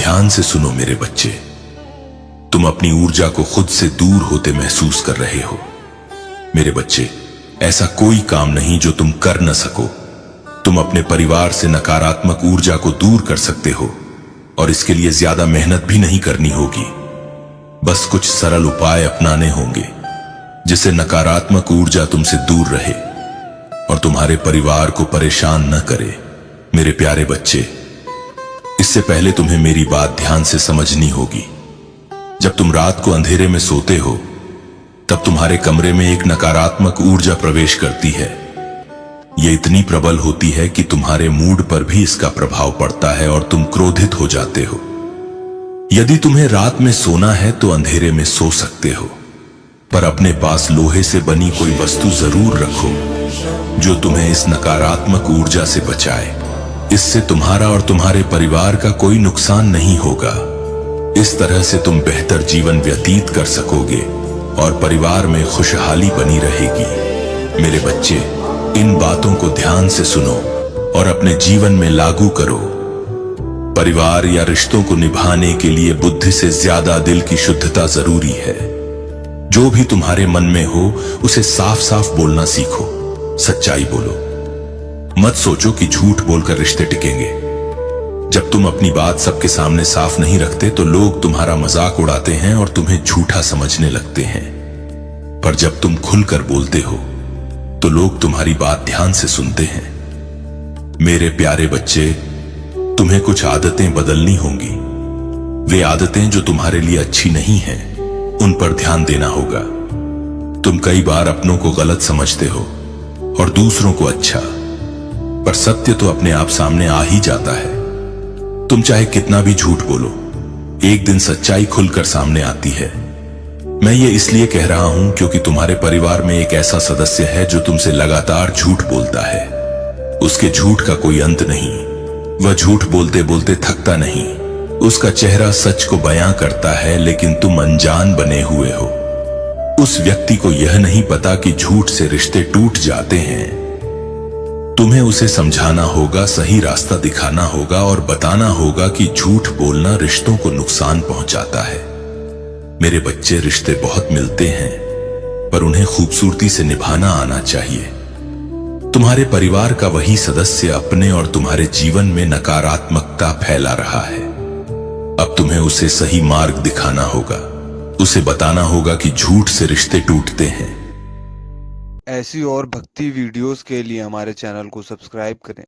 ध्यान से सुनो मेरे बच्चे। तुम अपनी ऊर्जा को खुद से दूर होते महसूस कर रहे हो। मेरे बच्चे, ऐसा कोई काम नहीं जो तुम कर न सको। तुम अपने परिवार से नकारात्मक ऊर्जा को दूर कर सकते हो और इसके लिए ज्यादा मेहनत भी नहीं करनी होगी। बस कुछ सरल उपाय अपनाने होंगे जिससे नकारात्मक ऊर्जा तुमसे दूर रहे और तुम्हारे परिवार को परेशान न करे। मेरे प्यारे बच्चे, इससे पहले तुम्हें मेरी बात ध्यान से समझनी होगी। जब तुम रात को अंधेरे में सोते हो तब तुम्हारे कमरे में एक नकारात्मक ऊर्जा प्रवेश करती है। यह इतनी प्रबल होती है कि तुम्हारे मूड पर भी इसका प्रभाव पड़ता है और तुम क्रोधित हो जाते हो। यदि तुम्हें रात में सोना है तो अंधेरे में सो सकते हो, पर अपने पास लोहे से बनी कोई वस्तु जरूर रखो जो तुम्हें इस नकारात्मक ऊर्जा से बचाए। इससे तुम्हारा और तुम्हारे परिवार का कोई नुकसान नहीं होगा। इस तरह से तुम बेहतर जीवन व्यतीत कर सकोगे और परिवार में खुशहाली बनी रहेगी। मेरे बच्चे, इन बातों को ध्यान से सुनो और अपने जीवन में लागू करो। परिवार या रिश्तों को निभाने के लिए बुद्धि से ज्यादा दिल की शुद्धता जरूरी है। जो भी तुम्हारे मन में हो उसे साफ साफ बोलना सीखो। सच्चाई बोलो। मत सोचो कि झूठ बोलकर रिश्ते टिकेंगे। जब तुम अपनी बात सबके सामने साफ नहीं रखते तो लोग तुम्हारा मजाक उड़ाते हैं और तुम्हें झूठा समझने लगते हैं। पर जब तुम खुलकर बोलते हो तो लोग तुम्हारी बात ध्यान से सुनते हैं। मेरे प्यारे बच्चे, तुम्हें कुछ आदतें बदलनी होंगी। वे आदतें जो तुम्हारे लिए अच्छी नहीं हैं, उन पर ध्यान देना होगा। तुम कई बार अपनों को गलत समझते हो और दूसरों को अच्छा, पर सत्य तो अपने आप सामने आ ही जाता है। तुम चाहे कितना भी झूठ बोलो, एक दिन सच्चाई खुलकर सामने आती है। मैं ये इसलिए कह रहा हूं क्योंकि तुम्हारे परिवार में एक ऐसा सदस्य है जो तुमसे लगातार झूठ बोलता है। उसके झूठ का कोई अंत नहीं। वह झूठ बोलते बोलते थकता नहीं। उसका चेहरा सच को बयां करता है, लेकिन तुम अनजान बने हुए हो। उस व्यक्ति को यह नहीं पता कि झूठ से रिश्ते टूट जाते हैं। तुम्हें उसे समझाना होगा, सही रास्ता दिखाना होगा और बताना होगा कि झूठ बोलना रिश्तों को नुकसान पहुंचाता है। मेरे बच्चे, रिश्ते बहुत मिलते हैं, पर उन्हें खूबसूरती से निभाना आना चाहिए। तुम्हारे परिवार का वही सदस्य अपने और तुम्हारे जीवन में नकारात्मकता फैला रहा है। अब तुम्हें उसे सही मार्ग दिखाना होगा। उसे बताना होगा कि झूठ से रिश्ते टूटते हैं। ऐसी और भक्ति वीडियोस के लिए हमारे चैनल को सब्सक्राइब करें।